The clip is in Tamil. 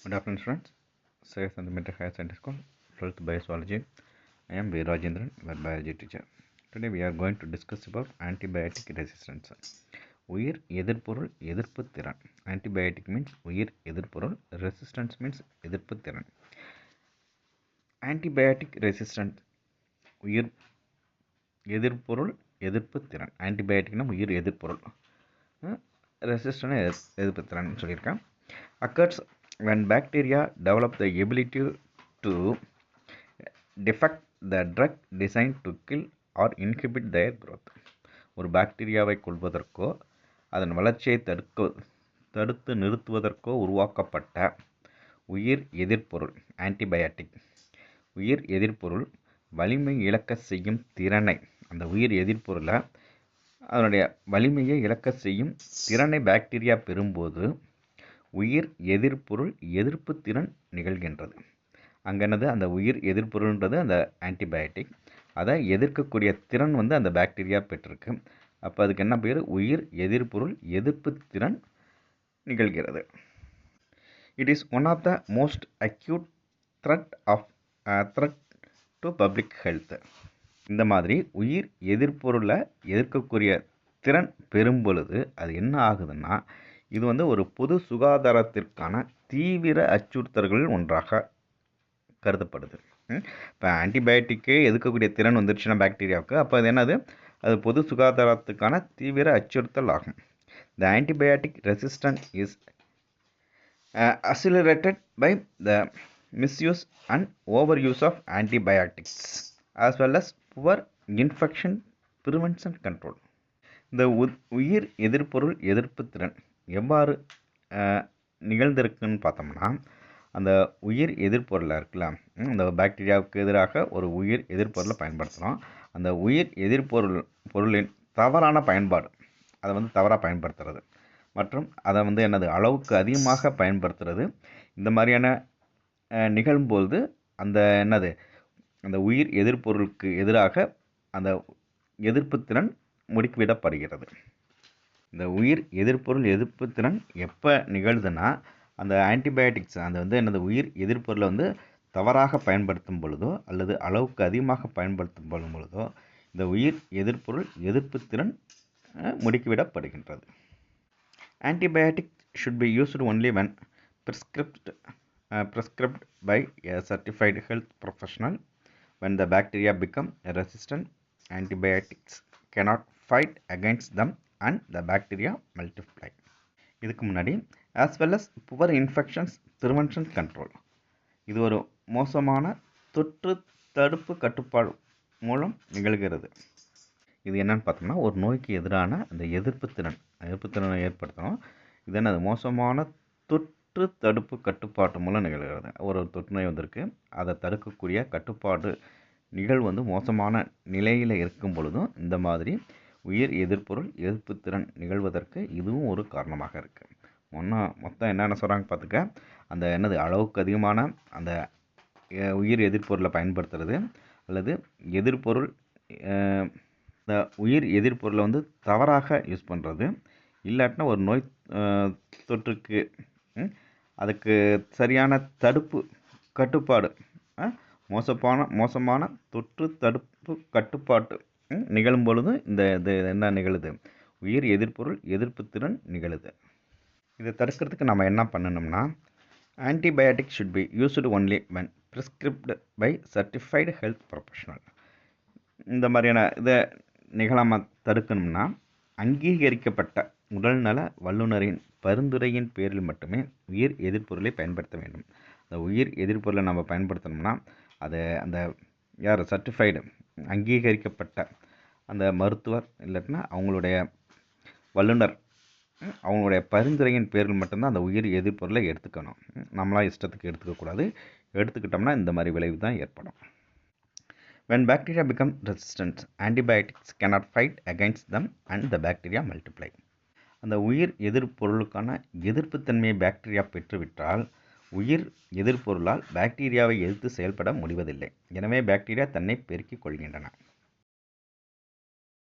Good afternoon, students. Science and Mental Higher Science School, 12th Biology. I am V. Rajendran, your biology teacher. Today we are going to discuss about antibiotic resistance. உயிர் எதிர்ப்பொருள் எதிர்ப்பு திறன். Antibiotic means உயிர் எதிர்ப்பொருள், resistance means எதிர்ப்பு திறன். Antibiotic resistance உயிர் எதிர்ப்பொருள் எதிர்ப்பு திறன். Antibioticனா உயிர் எதிர்ப்பொருள், resistance எதிர்ப்பு திறன் சொல்லியிருக்கேன். Occurs when bacteria develop the ability to defect the drug designed to kill or inhibit their growth. ஒரு பாக்டீரியாவை கொள்வதற்கோ அதன் வளர்ச்சியை தடுத்து நிறுத்துவதற்கோ உருவாக்கப்பட்ட உயிர் எதிர்ப்பொருள் ஆன்டிபயாட்டிக். உயிர் எதிர்ப்பொருள் வலிமை இழக்க செய்யும் திறனை, அந்த உயிர் எதிர்ப்பொருளை அதனுடைய வலிமையை இழக்க செய்யும் திறனை பாக்டீரியா பெறும்போது உயிர் எதிர்ப்பொருள் எதிர்ப்பு திறன் நிகழ்கின்றது. அங்கே என்னது, அந்த உயிர் எதிர்ப்பொருள்ன்றது அந்த ஆன்டிபயோட்டிக், அதை எதிர்க்கக்கூடிய திறன் அந்த பாக்டீரியா பெற்றிருக்கு. அப்போ அதுக்கு என்ன பேர்? உயிர் எதிர்ப்பொருள் எதிர்ப்பு திறன் நிகழ்கிறது. It is one of the most acute threat to public health. இந்த மாதிரி உயிர் எதிர்ப்பொருளை எதிர்க்கக்கூடிய திறன் பெறும் பொழுது அது என்ன ஆகுதுன்னா, இது ஒரு பொது சுகாதாரத்திற்கான தீவிர அச்சுறுத்தல்களில் ஒன்றாக கருதப்படுது. இப்போ ஆன்டிபயோட்டிக்கே எதிர்க்கக்கூடிய திறன் வந்துருச்சுன்னா பாக்டீரியாவுக்கு, அப்போ அது என்னது, அது பொது சுகாதாரத்துக்கான தீவிர அச்சுறுத்தல் ஆகும். The antibiotic resistance is accelerated by the misuse and over use of antibiotics as well as poor infection prevention control. இந்த உயிர் எதிர்ப்பொருள் எதிர்ப்பு திறன் எவ்வாறு நிகழ்ந்திருக்குன்னு பார்த்தோம்னா, அந்த உயிர் எதிர்ப்பொருளாக இருக்கலாம், அந்த பாக்டீரியாவுக்கு எதிராக ஒரு உயிர் எதிர்ப்பொருளை பயன்படுத்துகிறோம். அந்த உயிர் பொருளின் தவறான பயன்பாடு, அதை தவறாக பயன்படுத்துறது மற்றும் அதை என்னது அளவுக்கு அதிகமாக பயன்படுத்துறது, இந்த மாதிரியான நிகழும்போது அந்த உயிர் எதிர்ப்பொருளுக்கு எதிராக அந்த எதிர்ப்பு திறன் முடுக்கிவிடப்படுகிறது. இந்த உயிர் எதிர்ப்பொருள் எதிர்ப்பு திறன் எப்போ நிகழ்துன்னா, அந்த ஆன்டிபயோட்டிக்ஸ் அந்த உயிர் எதிர்ப்பொருளை தவறாக பயன்படுத்தும் பொழுதோ அல்லது அளவுக்கு அதிகமாக பயன்படுத்தும் பொழுதோ இந்த உயிர் எதிர்ப்பொருள் எதிர்ப்பு திறன் முடுக்கிவிடப்படுகின்றது. Antibiotic should be used only when prescribed by a certified health professional. When the bacteria become resistant, antibiotics cannot fight against them and the bacteria multiply. இதுக்கு முன்னாடி as well as poor infections prevention control, இது ஒரு மோசமான தொற்று தடுப்பு கட்டுப்பாடு மூலம் நிகழ்கிறது. இது என்னன்னு பார்த்தோம்னா, ஒரு நோய்க்கு எதிரான அந்த எதிர்ப்பு திறனை ஏற்படுத்தணும். இது என்னது, மோசமான தொற்று தடுப்பு கட்டுப்பாட்டு மூலம் நிகழ்கிறது. ஒரு தொற்று நோய் வந்திருக்கு, அதை தடுக்கக்கூடிய கட்டுப்பாடு நிகழ்வு மோசமான நிலையில் இருக்கும் பொழுதும் இந்த மாதிரி உயிர் எதிர்ப்பொருள் எதிர்ப்பு திறன் நிகழ்வதற்கு இதுவும் ஒரு காரணமாக இருக்குது. மொத்தம் என்னென்ன சொல்கிறாங்க பார்த்துக்க, அந்த அளவுக்கு அதிகமான அந்த உயிர் எதிர்ப்பொருளை பயன்படுத்துறது அல்லது எதிர்ப்பொருள் இந்த உயிர் எதிர்ப்பொருளை தவறாக யூஸ் பண்ணுறது, இல்லாட்டினா ஒரு நோய் தொற்றுக்கு அதுக்கு சரியான தடுப்பு கட்டுப்பாடு, மோசமான தொற்று தடுப்பு கட்டுப்பாட்டு நிகழும் பொழுது இந்த என்ன நிகழுது, உயிர் எதிர்ப்பொருள் எதிர்ப்பு திறன் நிகழுது. இதை தடுக்கிறதுக்கு நம்ம என்ன பண்ணணும்னா, antibiotic should be used only when prescribed by certified health professional. இந்த மாதிரியான இதை நிகழாமல் தடுக்கணும்னா அங்கீகரிக்கப்பட்ட உடல்நல வல்லுநரின் பரிந்துரையின் பேரில் மட்டுமே உயிர் எதிர்ப்பொருளை பயன்படுத்த வேண்டும். அந்த உயிர் எதிர்ப்பொருளை நம்ம பயன்படுத்தணும்னா அந்த யார் சர்டிஃபைடு அங்கீகரிக்கப்பட்ட அந்த மருத்துவர் இல்லாட்டினா அவங்களுடைய வல்லுநர், அவங்களுடைய பரிந்துரையின் பேரில் மட்டும்தான் அந்த உயிர் எதிர்ப்பொருளை எடுத்துக்கணும். நம்மளாம் இஷ்டத்துக்கு எடுத்துக்கக்கூடாது. எடுத்துக்கிட்டோம்னா இந்த மாதிரி விளைவு தான் ஏற்படும். When bacteria become resistant, antibiotics cannot fight against them and the bacteria multiply. அந்த உயிர் எதிர்ப்பொருளுக்கான எதிர்ப்புத்தன்மையை பாக்டீரியா பெற்றுவிட்டால் உயிர் எதிர்ப்பொருளால் பாக்டீரியாவை எதிர்த்து செயல்பட முடிவதில்லை. எனவே பாக்டீரியா தன்னை பெருக்கிக் கொள்கின்றன.